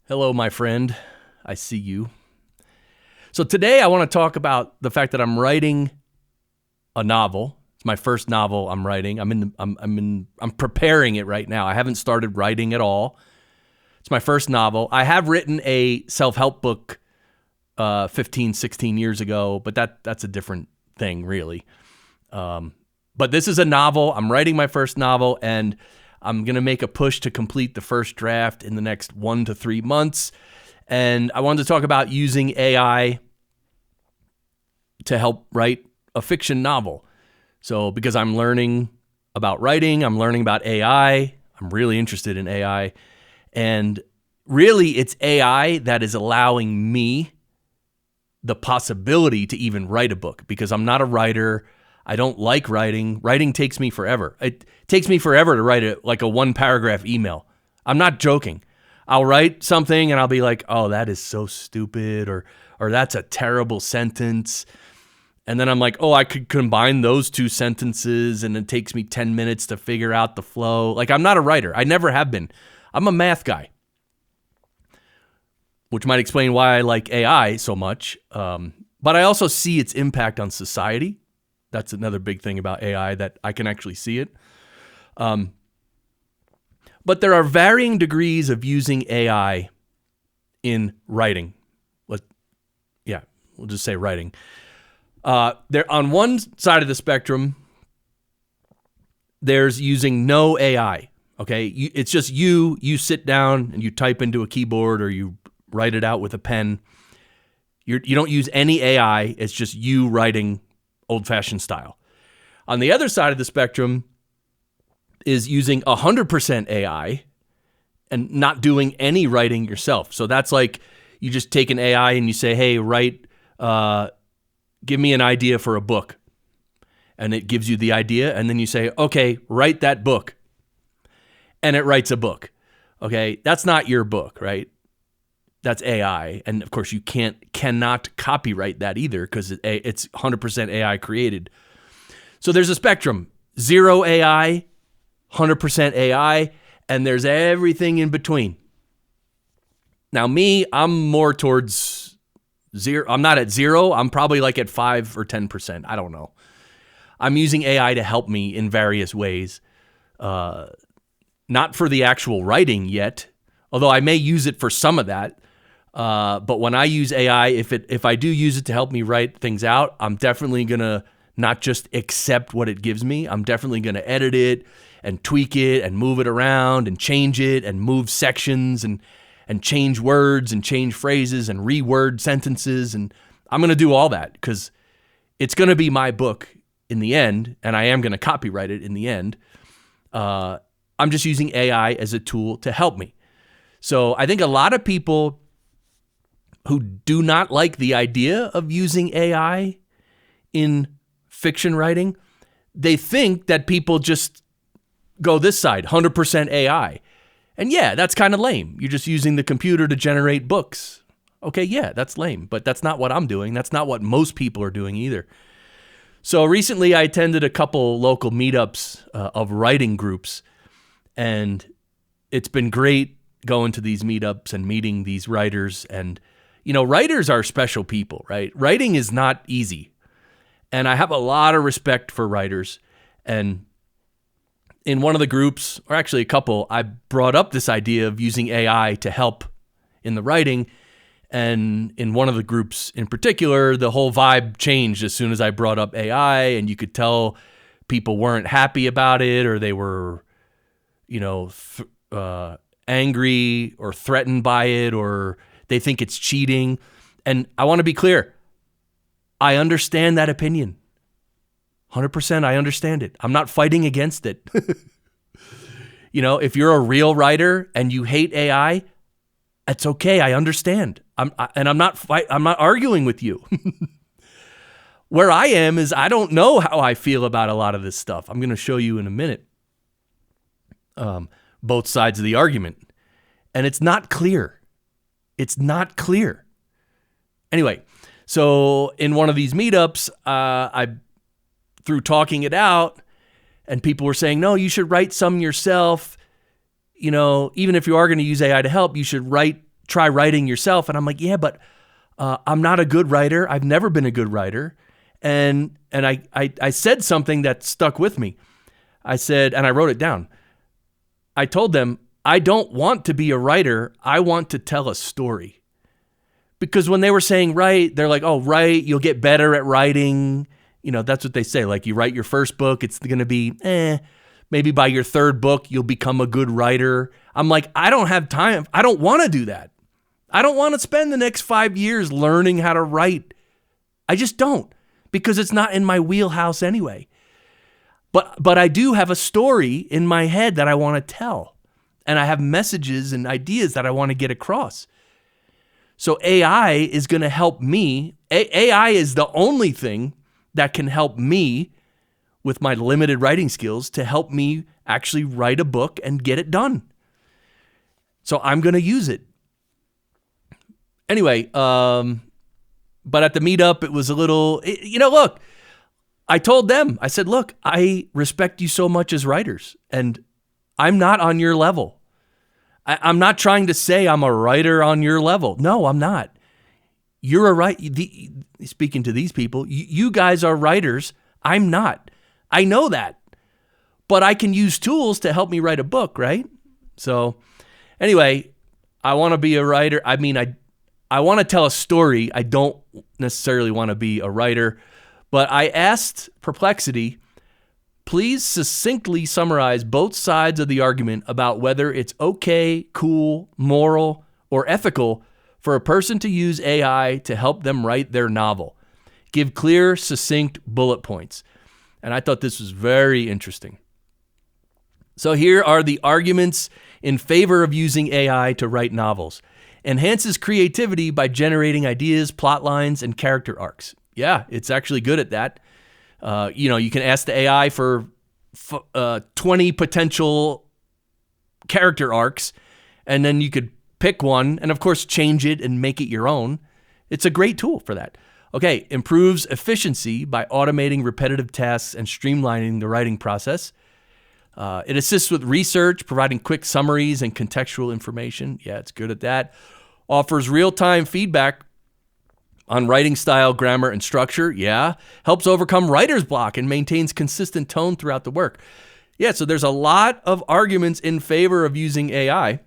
Hello, my friend. I see you. So today I want to talk about the fact that I'm writing a novel. It's my first novel I'm writing. I'm preparing it right now. I haven't started writing at all. It's my first novel. I have written a self-help book 15, 16 years ago, but that's a different thing, really. But this is a novel. I'm writing my first novel, and I'm going to make a push to complete the first draft in the next 1 to 3 months. And I wanted to talk about using AI to help write a fiction novel. So because I'm learning about writing, I'm learning about AI. I'm really interested in AI. And really, it's AI that is allowing me the possibility to even write a book, because I'm not a writer. I don't like writing. Writing takes me forever. It takes me forever to write a 1-paragraph email. I'm not joking. I'll write something and I'll be like, oh, that is so stupid, or that's a terrible sentence. And then I'm like, oh, I could combine those two sentences, and it takes me 10 minutes to figure out the flow. Like, I'm not a writer. I never have been. I'm a math guy, which might explain why I like AI so much. But I also see its impact on society. That's another big thing about AI, that I can actually see it. But there are varying degrees of using AI in writing. We'll just say writing. There, on one side of the spectrum, there's using no AI. Okay, it's just you sit down and you type into a keyboard, or you write it out with a pen. You don't use any AI. It's just you writing old-fashioned style. On the other side of the spectrum is using 100% AI and not doing any writing yourself. So that's like, you just take an AI and you say, hey, give me an idea for a book. And it gives you the idea, and then you say, okay, write that book. And it writes a book. Okay, that's not your book, right? That's AI. And of course, you cannot copyright that either, because it's 100% AI created. So there's a spectrum: 0 AI, 100% AI, and there's everything in between. Now me, I'm more towards 0. I'm not at 0. I'm probably like at 5 or 10%. I don't know. I'm using AI to help me in various ways. Not for the actual writing yet, although I may use it for some of that. But when I use AI, if I do use it to help me write things out, I'm definitely going to not just accept what it gives me. I'm definitely going to edit it and tweak it and move it around and change it and move sections and change words and change phrases and reword sentences. And I'm going to do all that because it's going to be my book in the end, and I am going to copyright it in the end. I'm just using AI as a tool to help me. So I think a lot of people who do not like the idea of using AI in fiction writing, they think that people just go this side, 100% AI. And yeah, that's kind of lame. You're just using the computer to generate books. Okay, yeah, that's lame, but that's not what I'm doing. That's not what most people are doing either. So recently I attended a couple local meetups of writing groups, and it's been great going to these meetups and meeting these writers. And, writers are special people, right? Writing is not easy. And I have a lot of respect for writers. And in one of the groups, or actually a couple, I brought up this idea of using AI to help in the writing. And in one of the groups in particular, the whole vibe changed as soon as I brought up AI, and you could tell people weren't happy about it, or they were, angry or threatened by it, or they think it's cheating. And I want to be clear. I understand that opinion. 100%, I understand it. I'm not fighting against it. If you're a real writer and you hate AI, it's okay. I understand. I'm not arguing with you. Where I am is I don't know how I feel about a lot of this stuff. I'm going to show you in a minute. Both sides of the argument. And it's not clear. It's not clear. Anyway, so in one of these meetups, through talking it out, and people were saying, no, you should write some yourself. Even if you are going to use AI to help, you should write try writing yourself. And I'm like, yeah, but I'm not a good writer. I've never been a good writer. And I said something that stuck with me. I said, and I wrote it down. I told them, I don't want to be a writer. I want to tell a story. Because when they were saying write, they're like, oh, write, you'll get better at writing. You know, that's what they say. Like, you write your first book, it's going to be, maybe by your third book, you'll become a good writer. I'm like, I don't have time. I don't want to do that. I don't want to spend the next 5 years learning how to write. I just don't, because it's not in my wheelhouse anyway. But I do have a story in my head that I want to tell. And I have messages and ideas that I want to get across. So AI is going to help me. AI is the only thing that can help me with my limited writing skills to help me actually write a book and get it done. So I'm going to use it. Anyway, but at the meetup, it was a little, look, I told them, I said, look, I respect you so much as writers, and I'm not on your level. I'm not trying to say I'm a writer on your level. No, I'm not. You're a writer. Speaking to these people, you guys are writers. I'm not. I know that. But I can use tools to help me write a book, right? So anyway, I want to be a writer. I mean, I want to tell a story. I don't necessarily want to be a writer. But I asked Perplexity, please succinctly summarize both sides of the argument about whether it's okay, cool, moral, or ethical for a person to use AI to help them write their novel. Give clear, succinct bullet points. And I thought this was very interesting. So here are the arguments in favor of using AI to write novels. Enhances creativity by generating ideas, plot lines, and character arcs. Yeah, it's actually good at that. You can ask the AI for 20 potential character arcs, and then you could pick one and, of course, change it and make it your own. It's a great tool for that. Okay, improves efficiency by automating repetitive tasks and streamlining the writing process. It assists with research, providing quick summaries and contextual information. Yeah, it's good at that. Offers real-time feedback on writing style, grammar, and structure. Yeah. Helps overcome writer's block and maintains consistent tone throughout the work. Yeah, so there's a lot of arguments in favor of using AI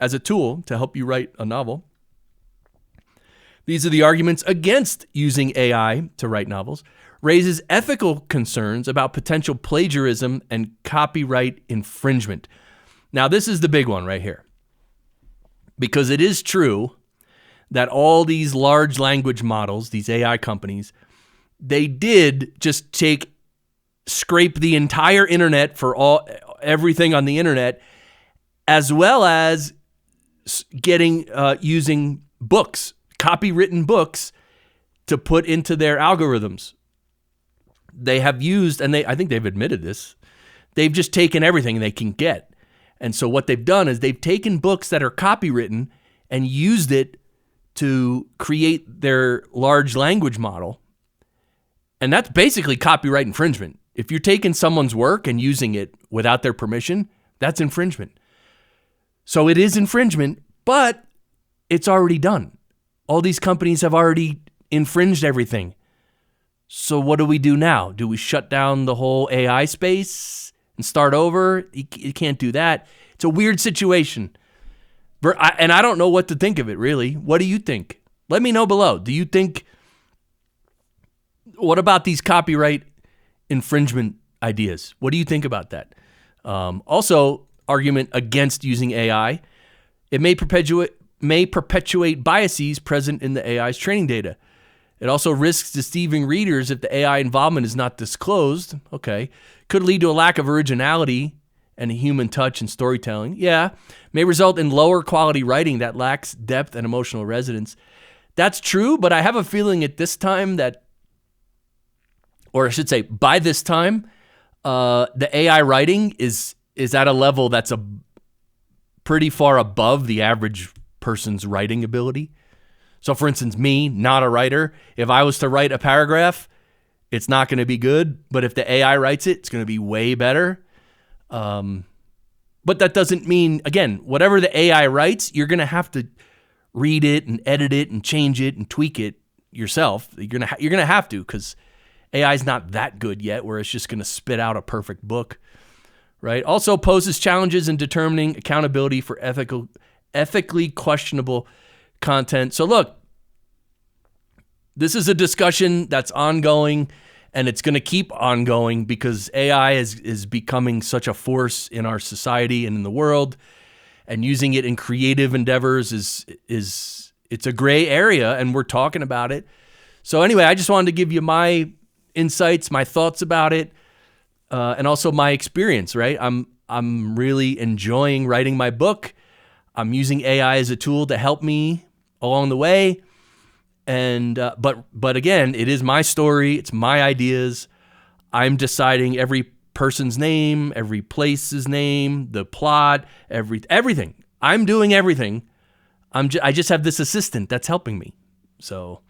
as a tool to help you write a novel. These are the arguments against using AI to write novels. Raises ethical concerns about potential plagiarism and copyright infringement. Now, this is the big one right here. Because it is true that all these large language models, these AI companies, they did just scrape the entire internet for everything on the internet, as well as using books, copywritten books, to put into their algorithms. They have used, and I think they've admitted this, they've just taken everything they can get. And so what they've done is they've taken books that are copywritten and used it to create their large language model. And that's basically copyright infringement. If you're taking someone's work and using it without their permission, that's infringement. So it is infringement, but it's already done. All these companies have already infringed everything. So what do we do now? Do we shut down the whole AI space and start over? You can't do that. It's a weird situation. And I don't know what to think of it, really. What do you think? Let me know below. Do you think, what about these copyright infringement ideas? What do you think about that? Also, argument against using AI. It may perpetuate biases present in the AI's training data. It also risks deceiving readers if the AI involvement is not disclosed. Okay. Could lead to a lack of originality and a human touch and storytelling. Yeah. May result in lower quality writing that lacks depth and emotional resonance. That's true, but I have a feeling at this time or I should say by this time, the AI writing is at a level that's pretty far above the average person's writing ability. So for instance, me, not a writer, if I was to write a paragraph, it's not going to be good. But if the AI writes it, it's going to be way better. But that doesn't mean, again, whatever the AI writes, you're going to have to read it and edit it and change it and tweak it yourself. You're gonna have to, because AI is not that good yet where it's just gonna spit out a perfect book, right? Also poses challenges in determining accountability for ethically questionable content. So look, this is a discussion that's ongoing, and it's going to keep ongoing because AI is becoming such a force in our society and in the world, and using it in creative endeavors it's a gray area, and we're talking about it. So anyway, I just wanted to give you my insights, my thoughts about it, and also my experience, right? I'm really enjoying writing my book. I'm using AI as a tool to help me along the way. And but again, it is my story. It's my ideas. I'm deciding every person's name, every place's name, the plot, everything. I'm doing everything. I just have this assistant that's helping me. So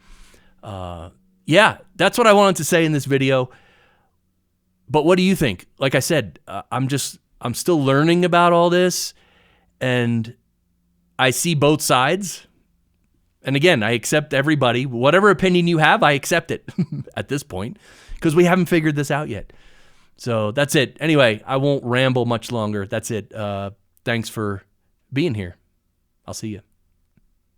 yeah, that's what I wanted to say in this video. But what do you think? Like I said, I'm still learning about all this, and I see both sides. And again, I accept everybody. Whatever opinion you have, I accept it at this point, because we haven't figured this out yet. So that's it. Anyway, I won't ramble much longer. That's it. Thanks for being here. I'll see you.